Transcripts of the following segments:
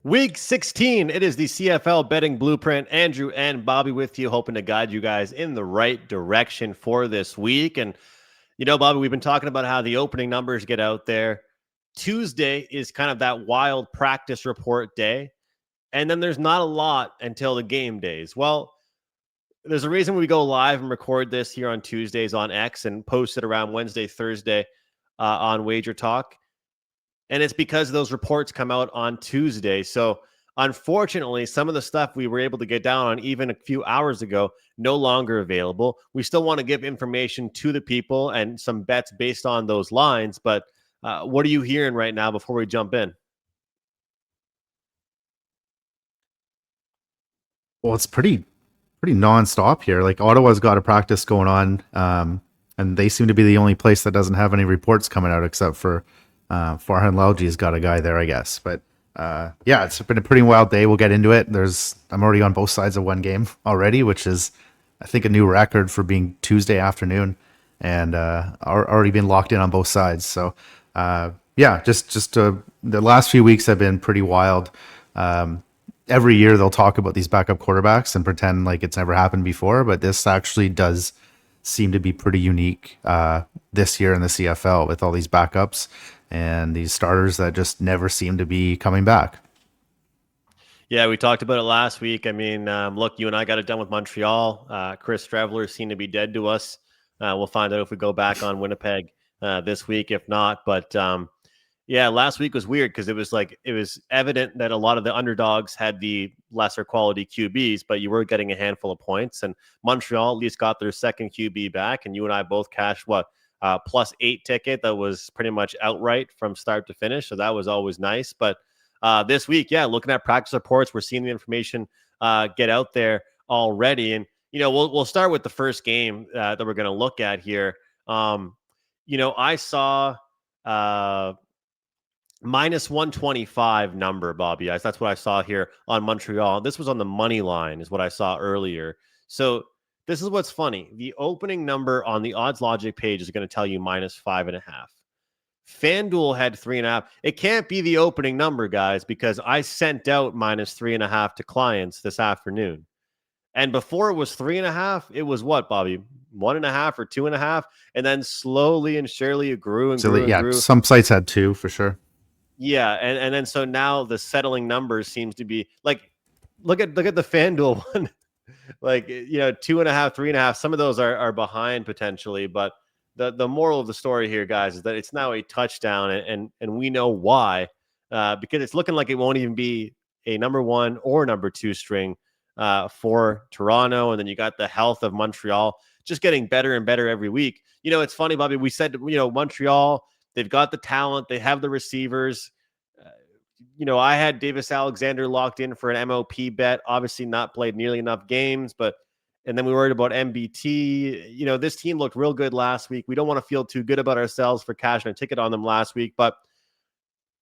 Week 16, it is the CFL betting blueprint. Andrew and Bobby with you, hoping to guide you guys in the right direction for this week. And, Bobby, we've been talking about how the opening numbers get out there. Tuesday is kind of that wild practice report day. And then there's not a lot until the game days. Well, there's a reason we go live and record this here on Tuesdays on X and post it around Wednesday, Thursday on Wagertalk. And it's because those reports come out on Tuesday. So unfortunately, some of the stuff we were able to get down on even a few hours ago, no longer available. We still want to give information to the people and some bets based on those lines. But what are you hearing right now before we jump in? Well, it's pretty nonstop here. Like Ottawa's got a practice going on, and they seem to be the only place that doesn't have any reports coming out except for Farhan Lalji's got a guy there, I guess. But yeah, it's been a pretty wild day. We'll get into it. I'm already on both sides of one game already, which is I think a new record for being Tuesday afternoon, and already been locked in on both sides. So yeah, just the last few weeks have been pretty wild. Every year they'll talk about these backup quarterbacks and pretend like it's never happened before, but this actually does seem to be pretty unique this year in the CFL with all these backups and these starters that just never seem to be coming back. Yeah, we talked about it last week. I mean, look, you and I got it done with Montreal. Chris Streveler seemed to be dead to us. We'll find out if we go back on Winnipeg this week, if not. But yeah, last week was weird because it was evident that a lot of the underdogs had the lesser quality QBs, but you were getting a handful of points. And Montreal at least got their second QB back, and you and I both cashed +8 ticket that was pretty much outright from start to finish. So that was always nice. But this week, yeah, looking at practice reports, we're seeing the information get out there already. And we'll start with the first game that we're going to look at here. I saw -125 number, Bobby. That's what I saw here on Montreal. This was on the money line, is what I saw earlier. So this is what's funny. The opening number on the odds logic page is going to tell you -5.5. FanDuel had 3.5. It can't be the opening number, guys, because I sent out -3.5 to clients this afternoon. And before it was 3.5, it was what, Bobby? 1.5 or 2.5, and then slowly and surely it grew and grew and grew. Some sites had 2 for sure. Yeah, and then so now the settling numbers seems to be like, look at the FanDuel one, like 2.5, 3.5. Some of those are behind potentially, but the moral of the story here, guys, is that it's now a touchdown, and we know why, because it's looking like it won't even be a number 1 or number 2 string for Toronto, and then you got the health of Montreal just getting better and better every week. It's funny, Bobby. We said Montreal. They've got the talent. They have the receivers. I had Davis Alexander locked in for an MOP bet. Obviously not played nearly enough games, and then we worried about MBT. This team looked real good last week. We don't want to feel too good about ourselves for cashing a ticket on them last week, but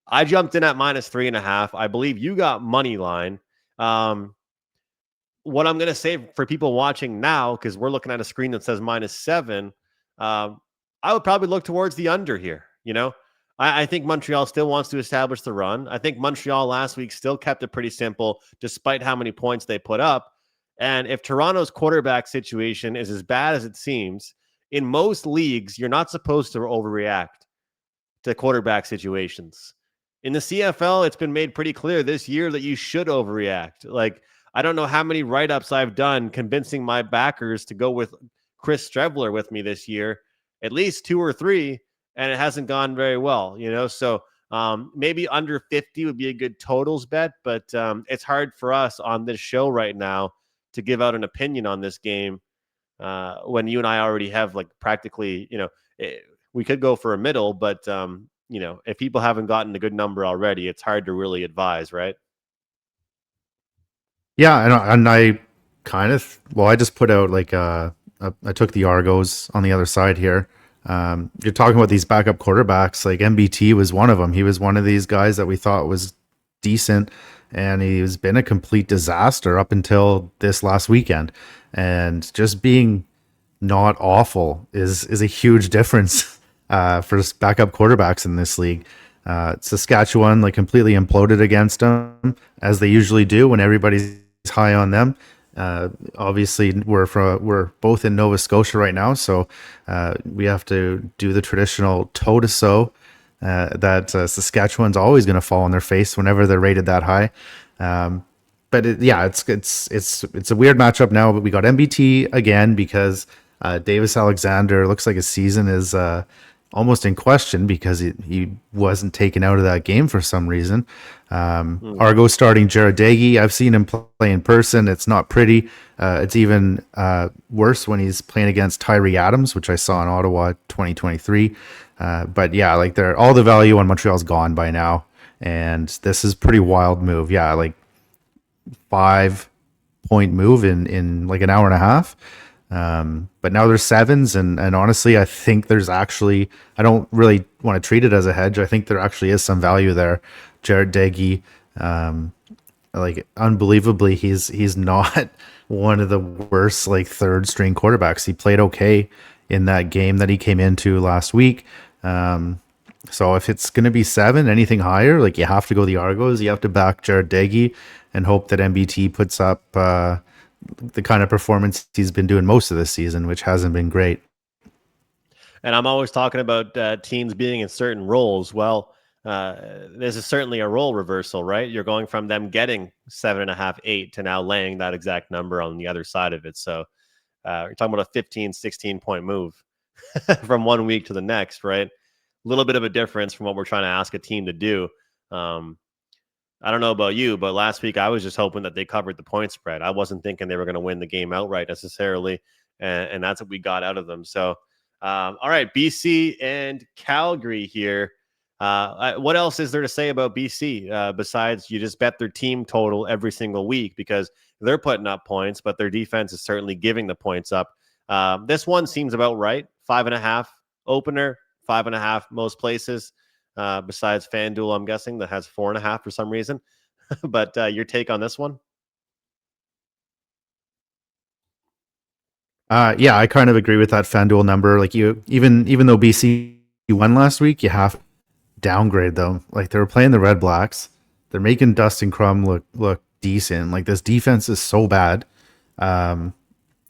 I jumped in at -3.5. I believe you got money line. What I'm going to say for people watching now, because we're looking at a screen that says -7, I would probably look towards the under here. I think Montreal still wants to establish the run. I think Montreal last week still kept it pretty simple, despite how many points they put up. And if Toronto's quarterback situation is as bad as it seems, in most leagues, you're not supposed to overreact to quarterback situations. In the CFL, it's been made pretty clear this year that you should overreact. Like, I don't know how many write-ups I've done convincing my backers to go with Chris Streveler with me this year, at least 2 or 3, and it hasn't gone very well, So maybe under 50 would be a good totals bet, but it's hard for us on this show right now to give out an opinion on this game when you and I already have practically, we could go for a middle, but if people haven't gotten a good number already, it's hard to really advise, right? Yeah, and I I just put out I took the Argos on the other side here. You're talking about these backup quarterbacks, like MBT was one of them. He was one of these guys that we thought was decent, and he's been a complete disaster up until this last weekend. And just being not awful is a huge difference for backup quarterbacks in this league. Saskatchewan like completely imploded against them, as they usually do when everybody's high on them. Obviously, we're both in Nova Scotia right now, so we have to do the traditional toe to toe. That Saskatchewan's always going to fall on their face whenever they're rated that high. But it's a weird matchup now. But we got MBT again because Davis Alexander looks like his season is almost in question because he wasn't taken out of that game for some reason. Argo starting Jared Dagey. I've seen him play in person. It's not pretty. It's even worse when he's playing against Tyree Adams, which I saw in Ottawa 2023. But yeah, like all the value on Montreal's gone by now. And this is pretty wild move. Yeah, like 5-point move in like an hour and a half. But now there's sevens, and honestly, I think there's actually, I don't really want to treat it as a hedge. I think there actually is some value there. Jared Dagey, like unbelievably, he's not one of the worst like third string quarterbacks. He played okay in that game that he came into last week. So if it's going to be 7, anything higher, like you have to go the Argos. You have to back Jared Dagey and hope that MBT puts up the kind of performance he's been doing most of this season, which hasn't been great. And I'm always talking about teams being in certain roles. Well, this is certainly a role reversal, right? You're going from them getting 7.5, 8 to now laying that exact number on the other side of it. So you're talking about a 15, 16-point move from 1 week to the next, right? A little bit of a difference from what we're trying to ask a team to do. I don't know about you, but last week I was just hoping that they covered the point spread. I wasn't thinking they were going to win the game outright necessarily, and that's what we got out of them. So, all right, BC and Calgary here. What else is there to say about BC besides you just bet their team total every single week because they're putting up points, but their defense is certainly giving the points up. This one seems about right. 5.5 opener, 5.5 most places. Besides FanDuel, I'm guessing that has 4.5 for some reason. But your take on this one? Yeah, I kind of agree with that FanDuel number. Like even though BC won last week, you have to downgrade them. Like they were playing the Red Blacks. They're making Dustin Crum look decent. Like this defense is so bad. And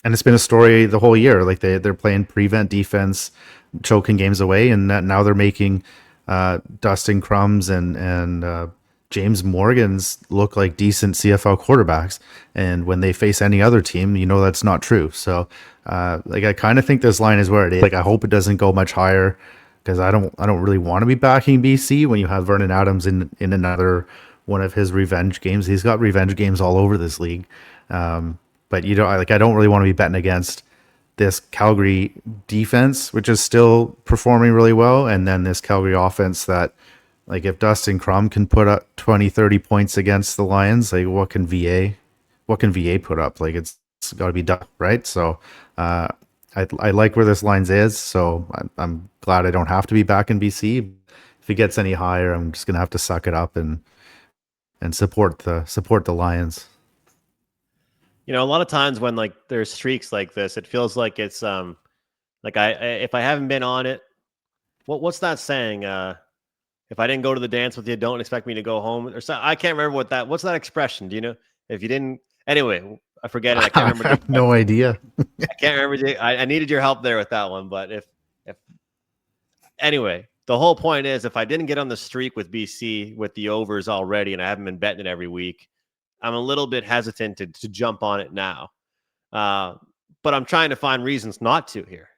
it's been a story the whole year. Like they're playing prevent defense, choking games away, and now they're making Dustin Crumbs and James Morgan's look like decent CFL quarterbacks. And when they face any other team, you know that's not true. So like I kind of think this line is where it is. Like I hope it doesn't go much higher because I don't really want to be backing BC when you have Vernon Adams in another one of his revenge games. He's got revenge games all over this league. But I don't really want to be betting against this Calgary defense, which is still performing really well, and then this Calgary offense that, like, if Dustin Crum can put up 20, 30 points against the Lions, like, what can VA put up? Like, it's got to be done, right? So, I like where this lines is, so I'm glad I don't have to be back in BC. If it gets any higher, I'm just gonna have to suck it up and support the Lions. You know, a lot of times when like there's streaks like this, it feels like it's like I if I haven't been on it, what's that saying? If I didn't go to the dance with you, don't expect me to go home. Or so, I can't remember what's that expression. Do you know? If you didn't, anyway, I forget it. I can't remember. I have no idea. I can't remember. I needed your help there with that one, but if anyway, the whole point is if I didn't get on the streak with BC with the overs already, and I haven't been betting it every week, I'm a little bit hesitant to jump on it now. But I'm trying to find reasons not to here.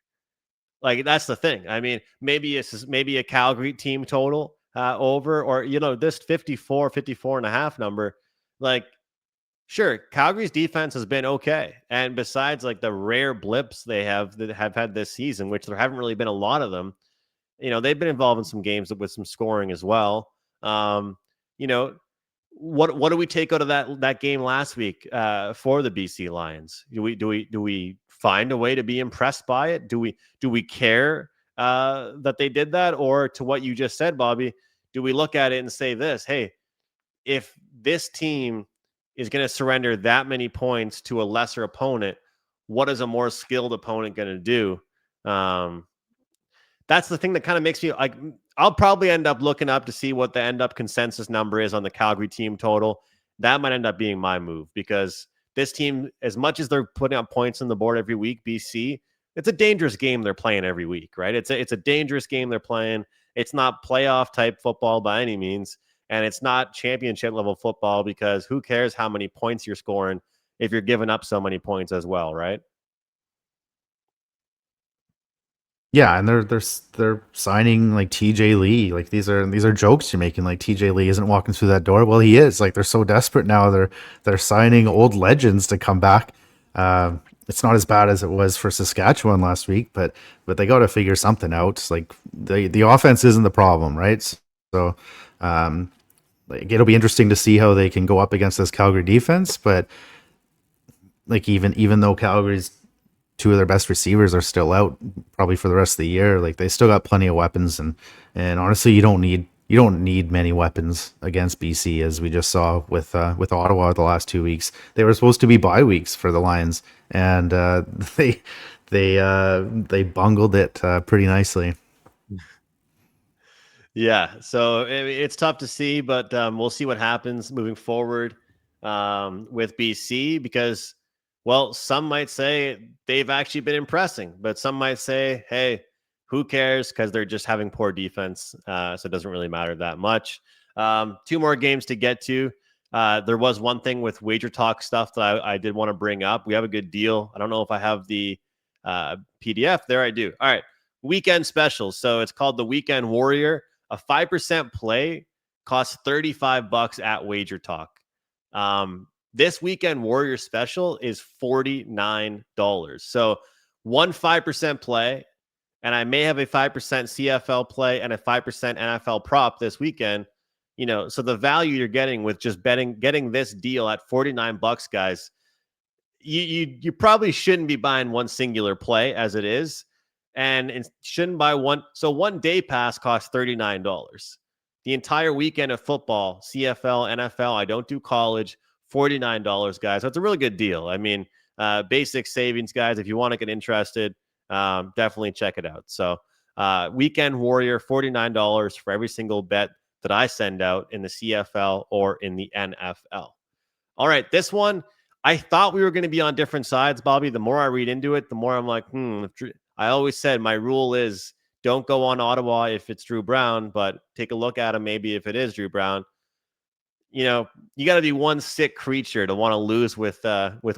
Like, that's the thing. I mean, maybe a Calgary team total over, or, you know, this 54 and a half number. Like, sure, Calgary's defense has been okay. And besides, like, the rare blips they have had this season, which there haven't really been a lot of them, you know, they've been involved in some games with some scoring as well. You know, what do we take out of that game last week for the BC Lions? Do we find a way to be impressed by it? Do we care that they did that, or to what you just said, Bobby? Do we look at it and say this? Hey, if this team is going to surrender that many points to a lesser opponent, what is a more skilled opponent going to do? That's the thing that kind of makes me like. I'll probably end up looking up to see what the end up consensus number is on the Calgary team total. That might end up being my move because this team, as much as they're putting up points on the board every week, BC, it's a dangerous game they're playing every week, right? It's a dangerous game they're playing. It's not playoff type football by any means, and it's not championship level football because who cares how many points you're scoring if you're giving up so many points as well, right? Yeah, and they're signing like TJ Lee. Like these are jokes you're making. Like TJ Lee isn't walking through that door. Well, he is. Like they're so desperate now. They're signing old legends to come back. It's not as bad as it was for Saskatchewan last week, but they got to figure something out. It's like the offense isn't the problem, right? So, like it'll be interesting to see how they can go up against this Calgary defense. But like even though Calgary's two of their best receivers are still out probably for the rest of the year, like they still got plenty of weapons, and honestly you don't need many weapons against BC, as we just saw with Ottawa the last 2 weeks. They were supposed to be bye weeks for the Lions, and they bungled it pretty nicely. Yeah, so it's tough to see, but we'll see what happens moving forward with BC because, well, some might say they've actually been impressing, but some might say, hey, who cares because they're just having poor defense, so it doesn't really matter that much. 2 more games to get to. There was one thing with Wagertalk stuff that I did want to bring up. We have a good deal. I don't know if I have the PDF. There I do. All right, weekend specials. So it's called the Weekend Warrior. A 5% play costs $35 at Wagertalk. This Weekend Warrior special is $49. So 5% play, and I may have a 5% CFL play and a 5% NFL prop this weekend. So the value you're getting with just getting this deal at $49, guys, you probably shouldn't be buying one singular play as it is, and it shouldn't buy one. So 1 day pass costs $39. The entire weekend of football, CFL, NFL, I don't do college, $49, guys. So it's a really good deal. I mean, basic savings, guys. If you want to get interested, definitely check it out. So Weekend Warrior, $49 for every single bet that I send out in the CFL or in the NFL. All right, this one, I thought we were going to be on different sides, Bobby. The more I read into it, the more I'm like, I always said my rule is don't go on Ottawa if it's Drew Brown, but take a look at him maybe if it is Drew Brown. You got to be one sick creature to want to lose with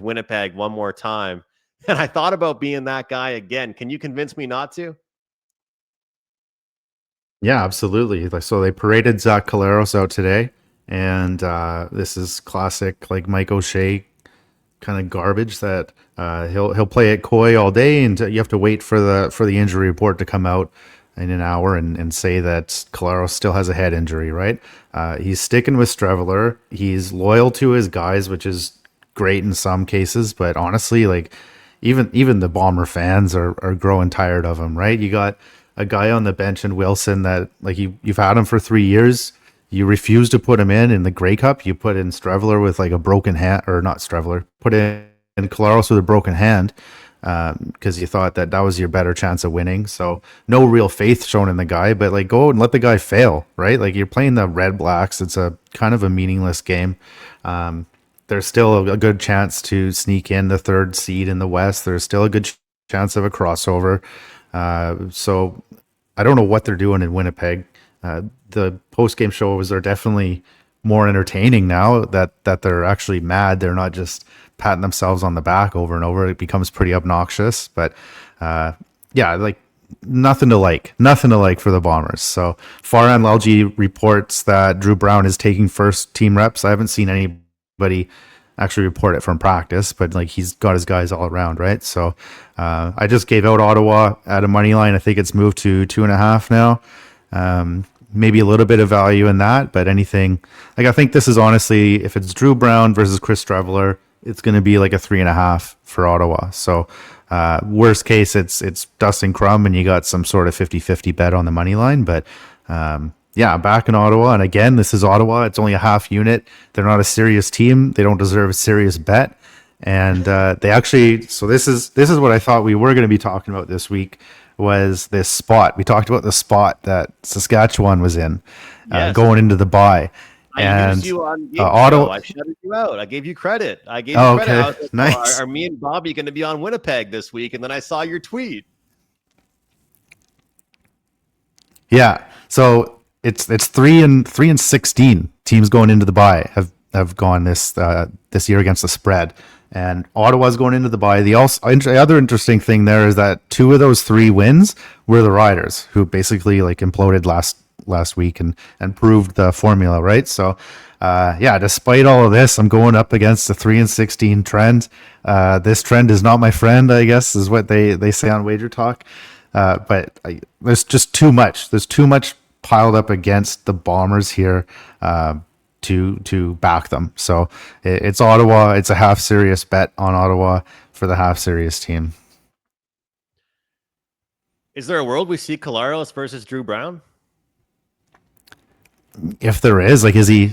Winnipeg one more time. And I thought about being that guy again. Can you convince me not to? Yeah, absolutely. Like, so they paraded Zach Collaros out today, and this is classic like Mike O'Shea kind of garbage that he'll play it coy all day, and you have to wait for the injury report to come out in an hour and say that Collaros still has a head injury, right? He's sticking with Streveler. He's loyal to his guys, which is great in some cases, but honestly, like even the Bomber fans are growing tired of him, right? You got a guy on the bench in Wilson that like you've had him for 3 years. You refuse to put him in the Grey Cup. You put in Streveler with like a broken hand, or not Streveler. Put in Collaros with a broken hand because you thought that was your better chance of winning. So no real faith shown in the guy, but like go and let the guy fail, right? Like you're playing the Red Blacks. It's a kind of a meaningless game. There's still a good chance to sneak in the 3rd seed in the West. There's still a good chance of a crossover. So I don't know what they're doing in Winnipeg. The post-game shows are definitely more entertaining now that they're actually mad. They're not just patting themselves on the back over and over. It becomes pretty obnoxious, but yeah, like nothing to like for the Bombers. So Farhan Lalji reports that Drew Brown is taking first team reps. I haven't seen anybody actually report it from practice, but like he's got his guys all around, right? So I just gave out Ottawa at a money line. I think it's moved to 2.5 now. Maybe a little bit of value in that, but anything like I think this is honestly, if it's Drew Brown versus Chris Streveler, it's going to be like a 3.5 for Ottawa. So worst case, it's Dustin Crum and you got some sort of 50-50 bet on the money line, but yeah, back in Ottawa. And again, this is Ottawa. It's only a half unit. They're not a serious team. They don't deserve a serious bet. And they actually, so this is what I thought we were going to be talking about this week. was this spot. We talked about the spot that Saskatchewan was in Yes. going into the bye. I used And you on game show. Ottawa. I shouted you out. I gave you credit. I Oh, was okay. like, oh, Nice. are me and Bobby going to be on Winnipeg this week? And then I saw your tweet. Yeah. So it's 3-16 teams going into the bye have gone this year against the spread. And Ottawa's going into the bye. The other interesting thing there is that 2 of those 3 wins were the Riders, who basically like imploded last week and proved the formula, right? So despite all of this, I'm going up against the 3-16 trend. This trend is not my friend, I guess, is what they say on Wagertalk. But there's just too much. There's too much piled up against the Bombers here to back them. So it's Ottawa. It's a half serious bet on Ottawa for the half serious team. Is there a world we see Collaros versus Drew Brown? If there is, like, is he?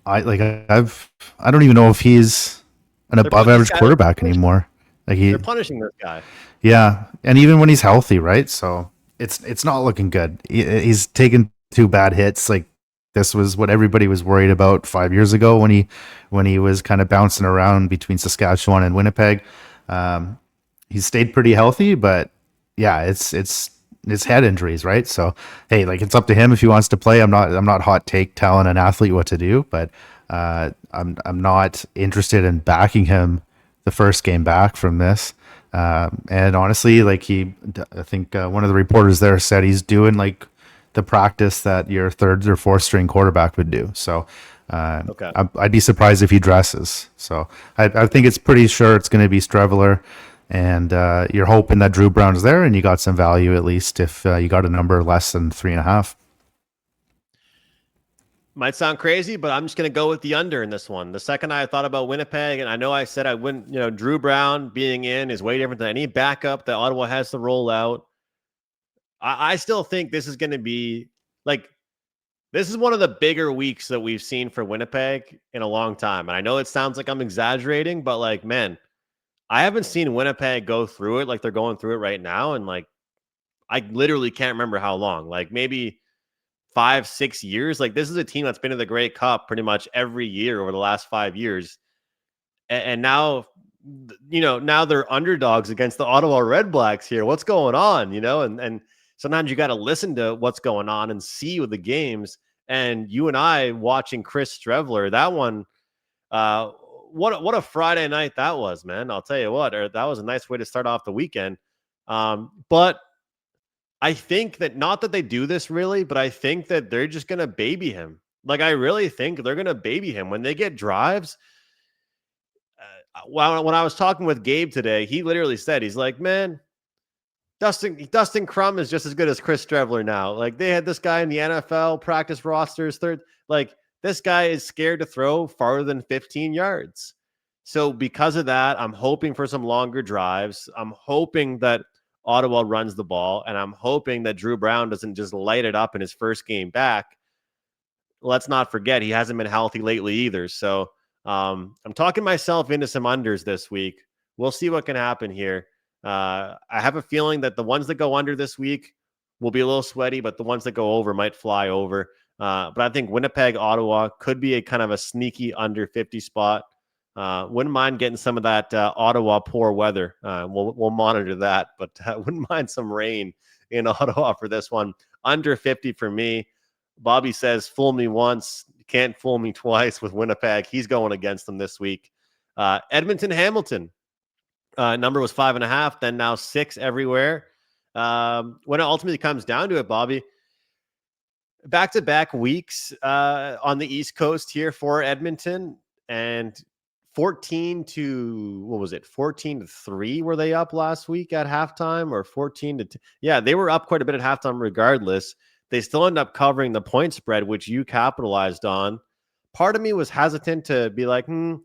I don't even know if he's an above average quarterback anymore. Like they're punishing this guy. Yeah, and even when he's healthy, right? So it's not looking good. He's taken 2 bad hits. Like, this was what everybody was worried about 5 years ago when he was kind of bouncing around between Saskatchewan and Winnipeg. He's stayed pretty healthy, but yeah, it's head injuries, right? So hey, like, it's up to him if he wants to play. I'm not hot take telling an athlete what to do, but I'm not interested in backing him the first game back from this. And honestly, like, I think one of the reporters there said he's doing like the practice that your 3rd or 4th string quarterback would do. So okay. I'd be surprised if he dresses. So I think it's pretty sure it's going to be Streveler, and you're hoping that Drew Brown's there and you got some value, at least if you got a number less than 3.5. Might sound crazy, but I'm just going to go with the under in this one. The second I thought about Winnipeg, and I know I said I wouldn't, Drew Brown being in is way different than any backup that Ottawa has to roll out. I still think this is going to be like, this is one of the bigger weeks that we've seen for Winnipeg in a long time. And I know it sounds like I'm exaggerating, but like, man, I haven't seen Winnipeg go through it like they're going through it right now. And like, I literally can't remember how long, like maybe 5-6 years. Like, this is a team that's been to the Grey Cup pretty much every year over the last 5 years. And now, now they're underdogs against the Ottawa Red Blacks here. What's going on, and sometimes you got to listen to what's going on and see with the games. And you and I watching Chris Streveler, that one, what a Friday night that was, man. I'll tell you what, that was a nice way to start off the weekend. But I think that, not that they do this really, but I think that they're just going to baby him. Like, I really think they're going to baby him when they get drives. When I was talking with Gabe today, he literally said, he's like, man, Dustin Crum is just as good as Chris Streveler now. Like, they had this guy in the NFL practice rosters, like, this guy is scared to throw farther than 15 yards. So because of that, I'm hoping for some longer drives. I'm hoping that Ottawa runs the ball, and I'm hoping that Drew Brown doesn't just light it up in his first game back. Let's not forget, he hasn't been healthy lately either. So I'm talking myself into some unders this week. We'll see what can happen here. I have a feeling that the ones that go under this week will be a little sweaty, but the ones that go over might fly over. But I think Winnipeg, Ottawa could be a kind of a sneaky under 50 spot. Wouldn't mind getting some of that Ottawa poor weather. We'll monitor that, but wouldn't mind some rain in Ottawa for this one. Under 50 for me. Bobby says, fool me once, can't fool me twice with Winnipeg. He's going against them this week. Edmonton, Hamilton. Number was 5.5, then now 6 everywhere. When it ultimately comes down to it, Bobby, back-to-back weeks on the East Coast here for Edmonton, and 14-3 were they up last week at halftime, or 14-2? Yeah, they were up quite a bit at halftime regardless. They still end up covering the point spread, which you capitalized on. Part of me was hesitant to be like, can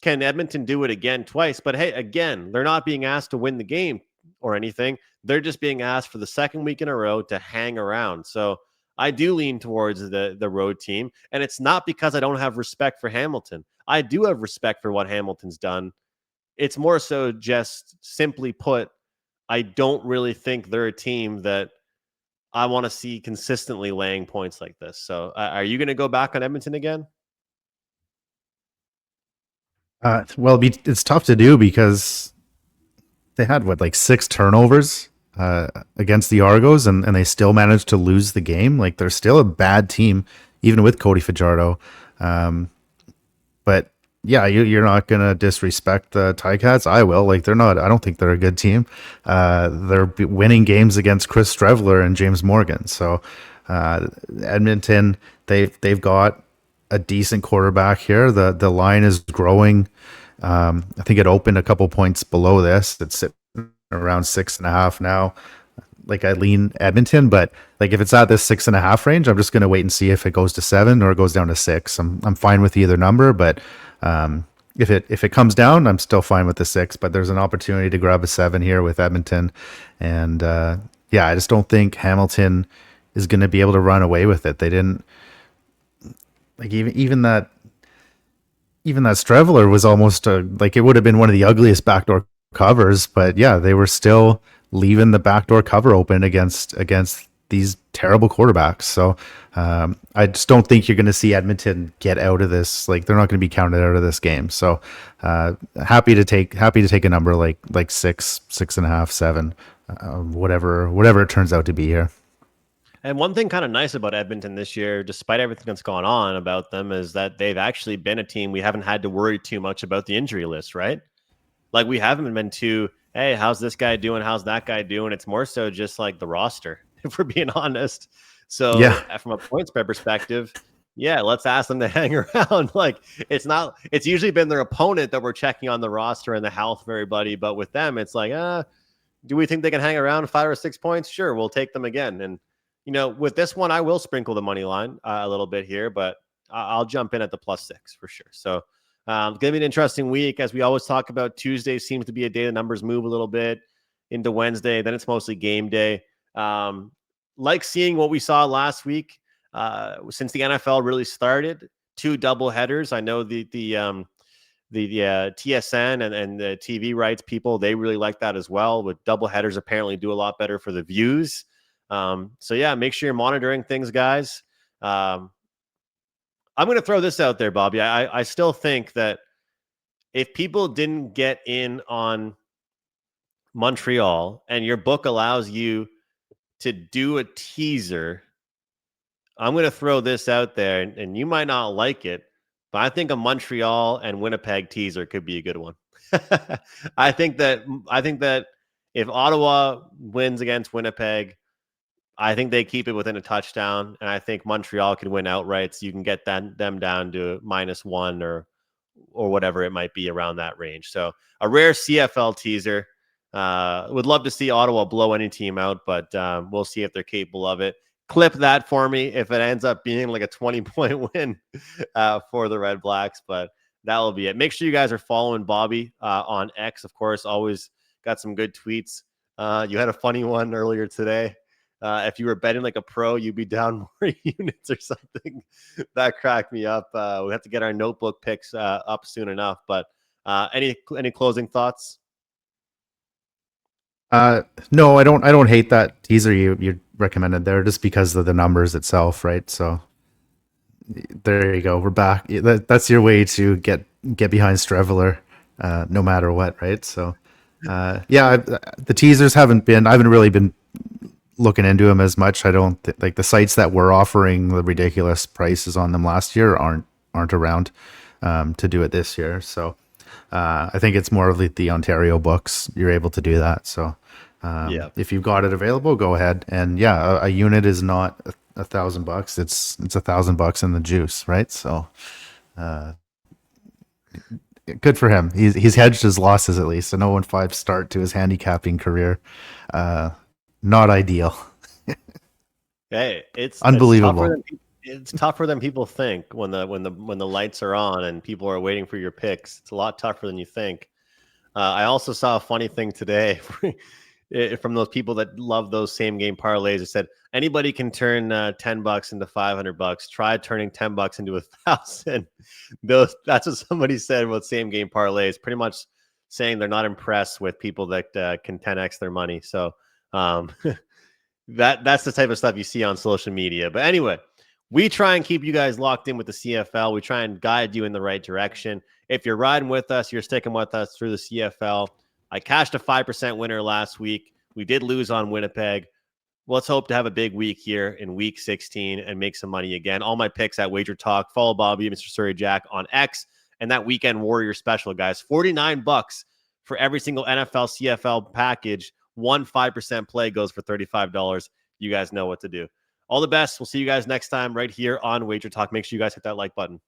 Edmonton do it again twice? But hey, again, they're not being asked to win the game or anything. They're just being asked for the second week in a row to hang around. So I do lean towards the road team. And it's not because I don't have respect for Hamilton. I do have respect for what Hamilton's done. It's more so just simply put, I don't really think they're a team that I want to see consistently laying points like this. So are you going to go back on Edmonton again? Well, it's tough to do because they had like 6 turnovers against the Argos, and they still managed to lose the game. Like they're still a bad team, even with Cody Fajardo. But yeah, you're not gonna disrespect the Ticats. I will. Like they're not. I don't think they're a good team. They're winning games against Chris Strevler and James Morgan. So Edmonton, they've got a decent quarterback here. The line is growing. I think it opened a couple points below this. It's sitting around 6.5 now. Like I lean Edmonton, but like if it's at this 6.5 range, I'm just gonna wait and see if it goes to 7 or it goes down to 6. I'm fine with either number, but if it comes down, I'm still fine with the 6. But there's an opportunity to grab a 7 here with Edmonton, and yeah, I just don't think Hamilton is going to be able to run away with it. They didn't like even that Strevler was almost like it would have been one of the ugliest backdoor covers, but yeah, they were still leaving the backdoor cover open against these terrible quarterbacks. So I just don't think you're going to see Edmonton get out of this. Like they're not going to be counted out of this game. So happy to take a number like 6.5, 7, whatever it turns out to be here. And one thing kind of nice about Edmonton this year, despite everything that's gone on about them, is that they've actually been a team we haven't had to worry too much about the injury list, right? Like we haven't been too, hey, how's this guy doing? How's that guy doing? It's more so just like the roster, if we're being honest. So Yeah. from a point spread perspective, yeah, let's ask them to hang around. Like it's usually been their opponent that we're checking on the roster and the health of everybody. But with them, it's like, do we think they can hang around 5 or 6 points? Sure, we'll take them again. And with this one, I will sprinkle the money line a little bit here, but I'll jump in at the +6 for sure. So it's going to be an interesting week. As we always talk about, Tuesday seems to be a day the numbers move a little bit into Wednesday. Then it's mostly game day. Like seeing what we saw last week since the NFL really started, 2 double headers. I know the TSN and the TV rights people, they really like that as well. With double headers, apparently do a lot better for the views. So yeah, make sure you're monitoring things, guys. I'm going to throw this out there, Bobby. I still think that if people didn't get in on Montreal and your book allows you to do a teaser, I'm going to throw this out there, and you might not like it, but I think a Montreal and Winnipeg teaser could be a good one. I think that if Ottawa wins against Winnipeg, I think they keep it within a touchdown, and I think Montreal can win outright, so you can get them down to -1 or whatever it might be around that range. So a rare CFL teaser. Would love to see Ottawa blow any team out, but we'll see if they're capable of it. Clip that for me if it ends up being like a 20-point win for the Red Blacks, but that will be it. Make sure you guys are following Bobby on X, of course. Always got some good tweets. You had a funny one earlier today. If you were betting like a pro, you'd be down more units or something. That cracked me up. We have to get our notebook picks up soon enough. But any closing thoughts? No, I don't hate that teaser you recommended there, just because of the numbers itself, right? So there you go. We're back. That's your way to get behind Streveler, no matter what, right? So yeah, the teasers I haven't really been looking into them as much. I don't like the sites that were offering the ridiculous prices on them last year aren't around to do it this year. So I think it's more of the Ontario books. You're able to do that. So yeah, if you've got it available, go ahead. And yeah, a unit is not $1,000. It's $1,000 in the juice, right? So good for him. He's hedged his losses at least. An 0-5 start to his handicapping career. Not ideal. Hey, it's unbelievable. It's tougher than people think when the lights are on and people are waiting for your picks. It's a lot tougher than you think. I also saw a funny thing today from those people that love those same game parlays. It said anybody can turn $10 into $500. Try turning $10 into $1,000. That's what somebody said about same game parlays. Pretty much saying they're not impressed with people that can 10x their money. So that's the type of stuff you see on social media. But anyway, we try and keep you guys locked in with the CFL. We try and guide you in the right direction. If you're riding with us, you're sticking with us through the CFL. I cashed a 5% winner last week. We did lose on Winnipeg. Let's hope to have a big week here in week 16 and make some money again. All my picks at Wagertalk. Follow Bobby, Mr. Surrey Jack on X, and that Weekend Warrior special, guys. $49 for every single NFL CFL package. One 5% play goes for $35. You guys know what to do. All the best. We'll see you guys next time right here on Wagertalk. Make sure you guys hit that like button.